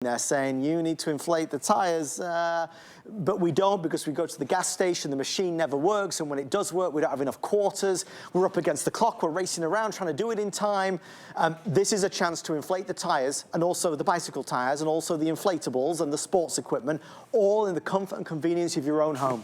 They're saying you need to inflate the tires, but we don't, because we go to the gas station, the machine never works, and when it does work, we don't have enough quarters. We're up against the clock, we're racing around trying to do it in time. This is a chance to inflate the tires, and also the bicycle tires, and also the inflatables and the sports equipment, all in the comfort and convenience of your own home.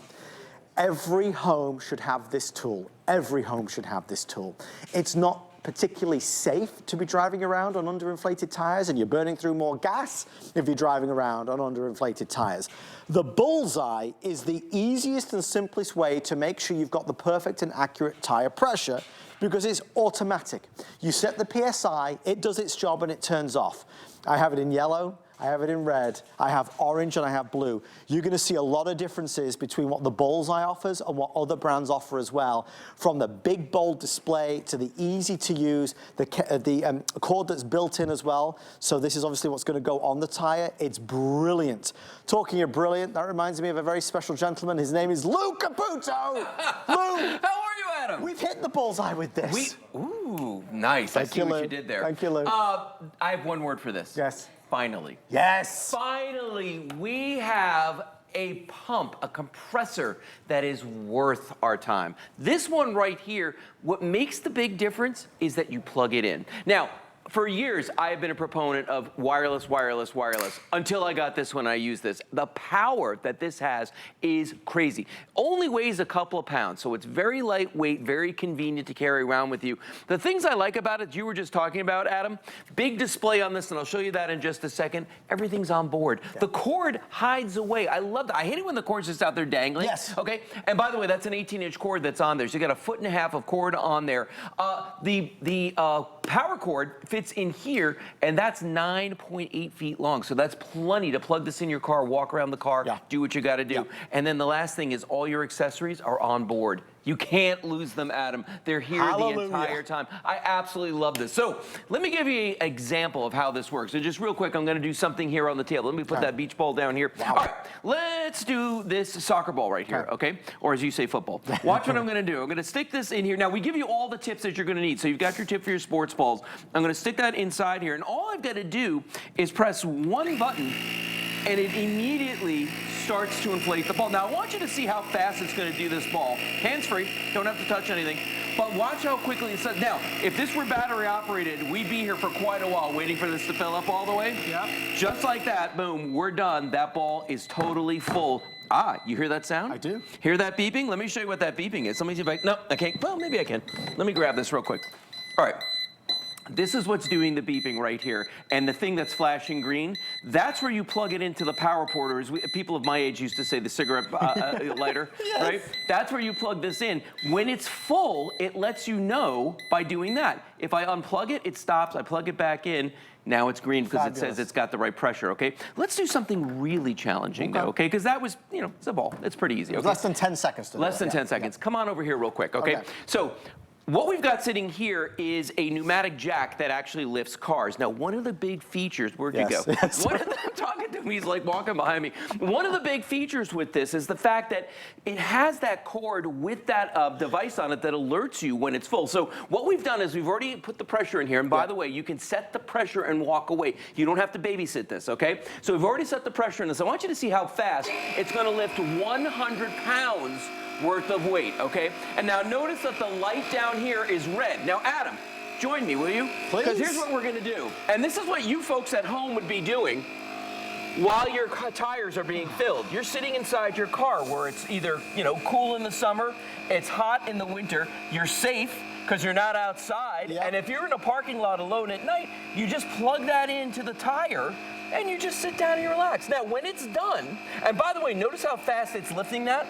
Every home should have this tool. Every home should have this tool. It's not particularly safe to be driving around on underinflated tires, and you're burning through more gas if you're driving around on underinflated tires. The Bullseye is the easiest and simplest way to make sure you've got the perfect and accurate tire pressure, because it's automatic. You set the PSI, it does its job, and it turns off. I have it in yellow, I have it in red, I have orange, and I have blue. You're gonna see a lot of differences between what the Bullseye offers and what other brands offer as well. From the big, bold display to the easy to use, the cord that's built in as well. So this is obviously what's gonna go on the tire. It's brilliant. Talking of brilliant, that reminds me of a very special gentleman. His name is Lou Caputo. Lou! How are you, Adam? We've hit the bullseye with this. Ooh, nice. I see what you did there. Thank you, Lou. I have one word for this. Yes. Finally. Yes. Finally, we have a pump, a compressor that is worth our time. This one right here, what makes the big difference is that you plug it in. Now, for years, I have been a proponent of wireless, wireless, wireless, until I got this one, I use this. The power that this has is crazy. Only weighs a couple of pounds, so it's very lightweight, very convenient to carry around with you. The things I like about it, you were just talking about, Adam, big display on this, and I'll show you that in just a second. Everything's on board. Yeah. The cord hides away. I love that. I hate it when the cord's just out there dangling. Yes. Okay, and by the way, that's an 18-inch cord that's on there, so you got 1.5 feet of cord on there. The power cord fits in here, and that's 9.8 feet long. So that's plenty to plug this in your car, walk around the car, do what you got to do. And then the last thing is all your accessories are on board. You can't lose them, Adam. They're here the entire time. I absolutely love this. So let me give you an example of how this works. So just real quick, I'm going to do something here on the table. Let me put that beach ball down here. Wow. All right, let's do this soccer ball right here, okay? Or as you say, football. Watch what I'm going to do. I'm going to stick this in here. Now, we give you all the tips that you're going to need. So you've got your tip for your sports balls. I'm going to stick that inside here, and all I've got to do is press one button, and it immediately starts to inflate the ball. Now, I want you to see how fast it's going to do this ball. Hands-free, don't have to touch anything. But watch how quickly it's done. Now, if this were battery operated, we'd be here for quite a while waiting for this to fill up all the way. Yeah. Just like that, boom, we're done. That ball is totally full. Ah, you hear that sound? I do. Hear that beeping? Let me show you what that beeping is. Let me see if I, no, I can't. Well, maybe I can. Let me grab this real quick. All right. This is what's doing the beeping right here. And the thing that's flashing green, that's where you plug it into the power port, or as people of my age used to say, the cigarette lighter, right? That's where you plug this in. When it's full, it lets you know by doing that. If I unplug it, it stops. I plug it back in. Now it's green because it says it's got the right pressure, okay? Let's do something really challenging now, okay? Because that was, you know, it's a ball. It's pretty easy, okay? Less than 10 seconds to do Less than 10 seconds. Come on over here real quick, okay? So, what we've got sitting here is a pneumatic jack that actually lifts cars. Now, one of the big features, where'd you go? I'm talking to me, he's like walking behind me. One of the big features with this is the fact that it has that cord with that device on it that alerts you when it's full. So what we've done is we've already put the pressure in here, and by the way, you can set the pressure and walk away. You don't have to babysit this, okay? So we've already set the pressure in this. I want you to see how fast it's gonna lift 100 pounds worth of weight, okay? And now notice that the light down here is red. Now, Adam, join me, will you? Please. Because here's what we're gonna do. And this is what you folks at home would be doing while your tires are being filled. You're sitting inside your car where it's either, you know, cool in the summer, it's hot in the winter, you're safe because you're not outside, and if you're in a parking lot alone at night, you just plug that into the tire and you just sit down and you relax. Now, when it's done, and by the way, notice how fast it's lifting that.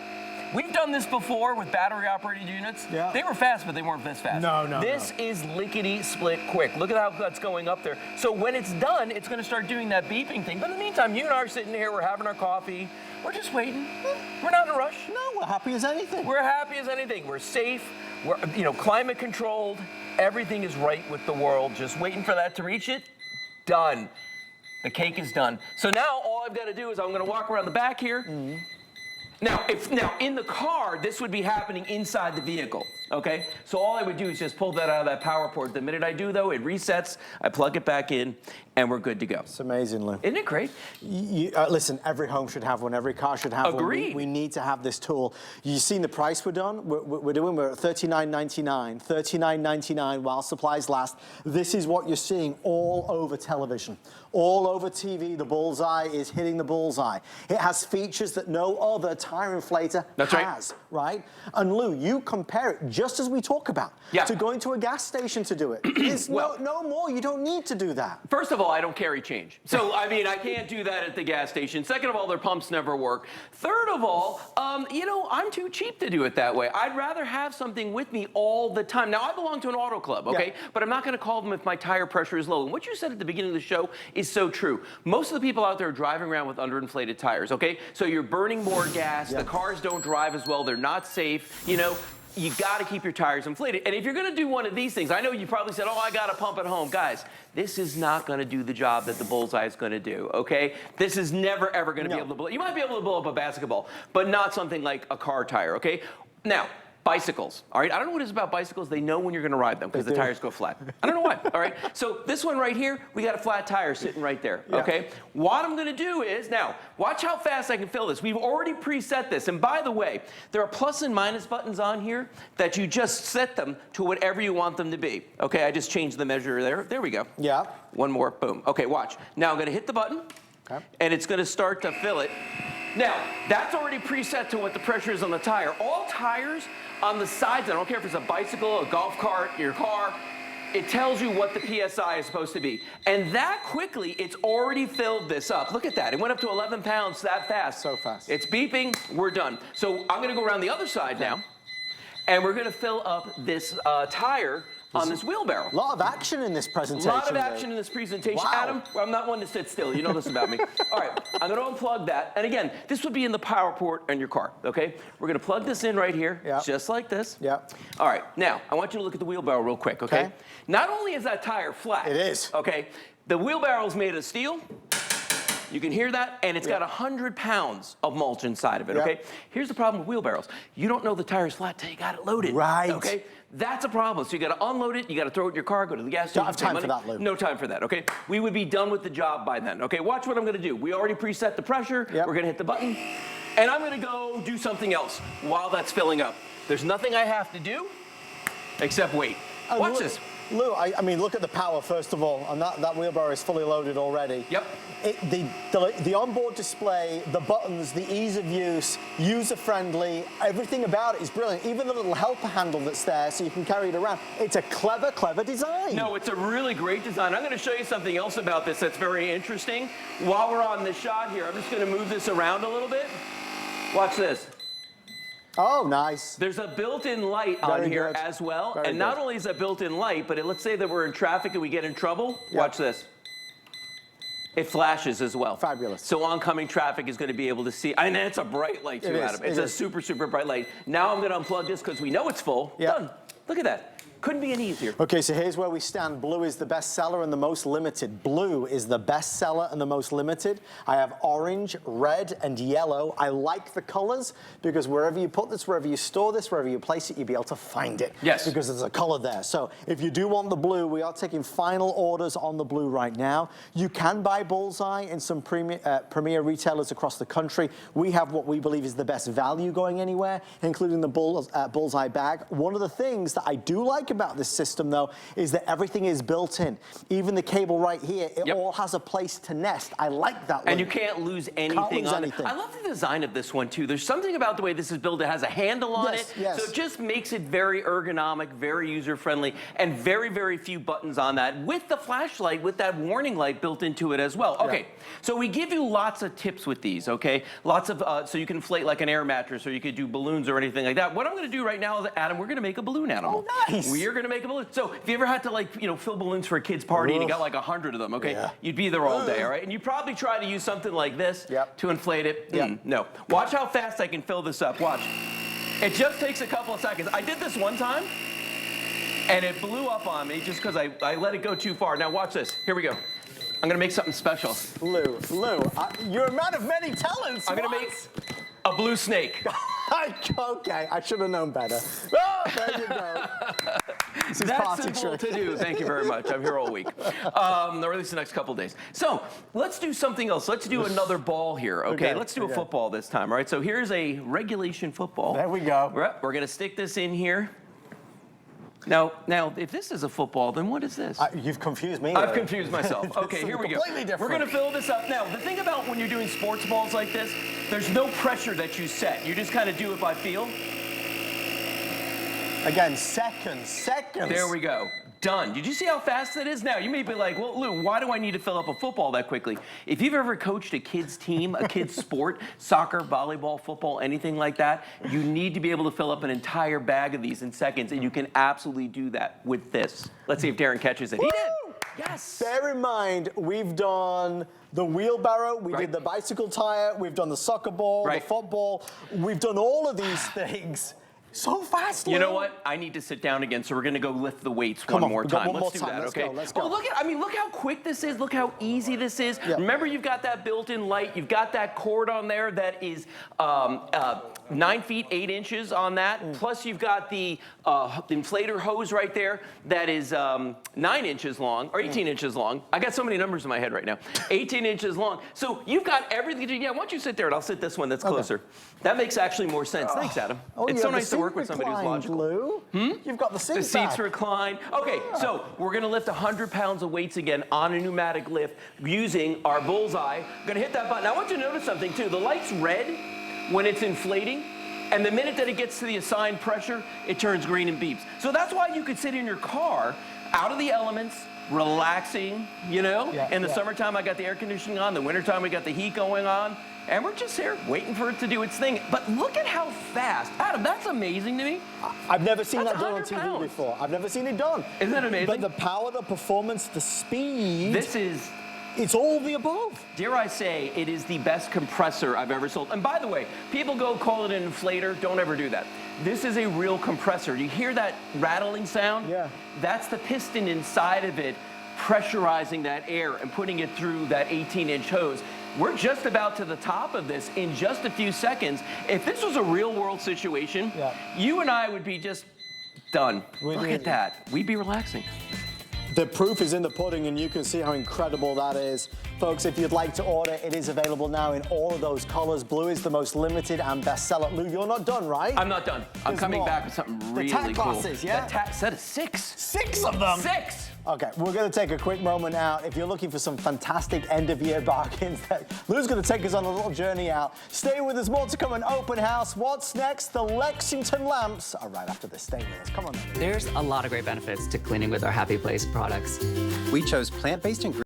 We've done this before with battery-operated units. Yeah. They were fast, but they weren't this fast. This is lickety-split quick. Look at how that's going up there. So when it's done, it's going to start doing that beeping thing. But in the meantime, you and I are sitting here, we're having our coffee. We're just waiting. We're not in a rush. No, we're happy as anything. We're happy as anything. We're safe. We're, you know, climate controlled. Everything is right with the world. Just waiting for that to reach it. Done. The cake is done. So now all I've got to do is I'm going to walk around the back here. Now, in the car, this would be happening inside the vehicle, okay? So all I would do is just pull that out of that power port. The minute I do, though, it resets. I plug it back in, and we're good to go. It's amazing, Lou. Isn't it great? Listen, every home should have one. Every car should have Agreed. one. We need to have this tool. You've seen the price we're at $39.99. $39.99 while supplies last. This is what you're seeing all over television, all over TV. The Bullseye is hitting the bullseye. It has features that no other tire inflator has, right? And Lou, you compare it just as we talk about to going to a gas station to do it. There's no more. You don't need to do that. First of all, I don't carry change. So, I mean, I can't do that at the gas station. Second of all, their pumps never work. Third of all, you know, I'm too cheap to do it that way. I'd rather have something with me all the time. Now, I belong to an auto club, okay? But I'm not going to call them if my tire pressure is low. And what you said at the beginning of the show is so true. Most of the people out there are driving around with underinflated tires, okay? So you're burning more gas. The cars don't drive as well. They're not safe. You know, you got to keep your tires inflated. And if you're going to do one of these things, I know you probably said, oh, I got to pump at home. Guys, this is not going to do the job that the Bullseye is going to do, okay? This is never, ever going to be able to blow. You might be able to blow up a basketball, but not something like a car tire, okay? Now, bicycles, all right? I don't know what it is about bicycles. They know when you're going to ride them because the tires go flat. I don't know why, all right? So this one right here, we got a flat tire sitting right there, okay? What I'm going to do is, now, watch how fast I can fill this. We've already preset this. And by the way, there are plus and minus buttons on here that you just set them to whatever you want them to be. Okay, I just changed the measure there. There we go. Yeah. One more, boom. Okay, watch. Now I'm going to hit the button, and it's going to start to fill it. Now, that's already preset to what the pressure is on the tire. All tires on the sides, I don't care if it's a bicycle, a golf cart, your car, it tells you what the PSI is supposed to be. And that quickly, it's already filled this up. Look at that. It went up to 11 pounds that fast. So fast. It's beeping. We're done. So I'm going to go around the other side now, and we're going to fill up this tire on this wheelbarrow. A lot of action in this presentation. A lot of action in this presentation. Wow. Adam, I'm not one to sit still. You know this about me. All right, I'm going to unplug that. And again, this would be in the power port in your car, okay? We're going to plug this in right here, just like this. All right, now, I want you to look at the wheelbarrow real quick, okay? Not only is that tire flat. It is. Okay, the wheelbarrow is made of steel. You can hear that, and it's got 100 pounds of mulch inside of it, okay? Here's the problem with wheelbarrows. You don't know the tire's flat till you got it loaded. Right. Okay? That's a problem. So you got to unload it, you got to throw it in your car, go to the gas station. Don't have time for that, Lou. No time for that, okay? We would be done with the job by then, okay? Watch what I'm going to do. We already preset the pressure. We're going to hit the button, and I'm going to go do something else while that's filling up. There's nothing I have to do except wait. Watch this. Lou, I mean, look at the power, first of all, and that wheelbarrow is fully loaded already. The onboard display, the buttons, the ease of use, user-friendly, everything about it is brilliant. Even the little helper handle that's there so you can carry it around. It's a clever, clever design. No, it's a really great design. I'm going to show you something else about this that's very interesting. While we're on this shot here, I'm just going to move this around a little bit. Watch this. Oh, nice. There's a built-in light on here as well. And not only is that built-in light, but let's say that we're in traffic and we get in trouble. Watch this. It flashes as well. Fabulous. So oncoming traffic is going to be able to see. I mean, it's a bright light too, Adam. It's a super, super bright light. Now I'm going to unplug this because we know it's full. Done. Look at that. Couldn't be any easier. Okay, so here's where we stand. Blue is the best seller and the most limited. Blue is the best seller and the most limited. I have orange, red, and yellow. I like the colors because wherever you put this, wherever you store this, wherever you place it, you'll be able to find it. Yes. Because there's a color there. So if you do want the blue, we are taking final orders on the blue right now. You can buy Bullseye in some premier retailers across the country. We have what we believe is the best value going anywhere, including the Bullseye bag. One of the things that I do like about this system, though, is that everything is built in. Even the cable right here, it all has a place to nest. I like that. And you can't lose anything on it. I love the design of this one, too. There's something about the way this is built. It has a handle on it. So it just makes it very ergonomic, very user-friendly, and very, very few buttons on that, with the flashlight, with that warning light built into it as well. Okay, so we give you lots of tips with these, okay? Lots of, so you can inflate like an air mattress, or you could do balloons or anything like that. What I'm going to do right now is, Adam, we're going to make a balloon animal. Oh, nice. We're going to make a balloon. So if you ever had to, like, you know, fill balloons for a kid's party and you got like 100 of them, okay? You'd be there all day, all right? And you probably try to use something like this to inflate it. No. Watch how fast I can fill this up. Watch. It just takes a couple of seconds. I did this one time, and it blew up on me just because I let it go too far. Now watch this. Here we go. I'm going to make something special. Lou, you're a man of many talents. I'm going to make a blue snake. Okay, I should have known better. Oh, there you go. It's his That's party simple trick. to do. Thank you very much. I'm here all week, or at least the next couple days. So let's do something else. Let's do another ball here, okay? Let's do a football this time, all right? So here's a regulation football. There we go. We're gonna stick this in here. Now, if this is a football, then what is this? You've confused me. I've confused myself. Okay, here we go. Completely different. We're gonna fill this up. Now, the thing about when you're doing sports balls like this, there's no pressure that you set. You just kind of do it by feel. Again, seconds. There we go. Done. Did you see how fast that is? Now, you may be like, well, Lou, why do I need to fill up a football that quickly? If you've ever coached a kid's team, a kid's sport, soccer, volleyball, football, anything like that, you need to be able to fill up an entire bag of these in seconds, and you can absolutely do that with this. Let's see if Darren catches it. He did. Yes. Bear in mind, we've done the wheelbarrow, we did the bicycle tire, we've done the soccer ball, the football. We've done all of these things. So fast, You know what? I need to sit down again, so we're going to go lift the weights one more time. Let's do that, okay? Let's go. Oh, look how quick this is. Look how easy this is. Yeah. Remember, you've got that built-in light. You've got that cord on there that is 9 feet 8 inches on that. Plus, you've got the inflator hose right there that is 9 inches long, or 18 inches long. I got so many numbers in my head right now. 18 inches long. So you've got everything. Yeah, why don't you sit there, and I'll sit this one that's closer. That makes actually more sense. Thanks, Adam. It's so nice to work with somebody who's logical. Lou. You've got the seat The seats recline. Okay, so we're going to lift 100 pounds of weights again on a pneumatic lift using our Bullseye. I'm going to hit that button. I want you to notice something, too. The light's red when it's inflating, and the minute that it gets to the assigned pressure, it turns green and beeps. So that's why you could sit in your car, out of the elements, relaxing, you know? In the summertime, I got the air conditioning on. The wintertime, we got the heat going on. And we're just here waiting for it to do its thing. But look at how fast. Adam, that's amazing to me. I've never seen That's that done on 100 TV pounds. before. I've never seen it done. Isn't that amazing? But the power, the performance, the speed. It's all the above. Dare I say, it is the best compressor I've ever sold. And by the way, people go call it an inflator. Don't ever do that. This is a real compressor. Do you hear that rattling sound? Yeah. That's the piston inside of it pressurizing that air and putting it through that 18-inch hose. We're just about to the top of this in just a few seconds. If this was a real-world situation, you and I would be just done. Look at that. We'd be relaxing. The proof is in the pudding, and you can see how incredible that is. Folks, if you'd like to order, it is available now in all of those colors. Blue is the most limited and bestseller. Lou, you're not done, right? I'm not done. I'm coming back with something really cool. The tack glasses, yeah? The set of 6. 6 of them? 6! Okay, we're going to take a quick moment out. If you're looking for some fantastic end-of-year bargains, Lou's going to take us on a little journey out. Stay with us, more to come in Open House. What's next? The Lexington lamps are right after this. Stay with us. Come on. There's a lot of great benefits to cleaning with our Happy Place products. We chose plant-based ingredients.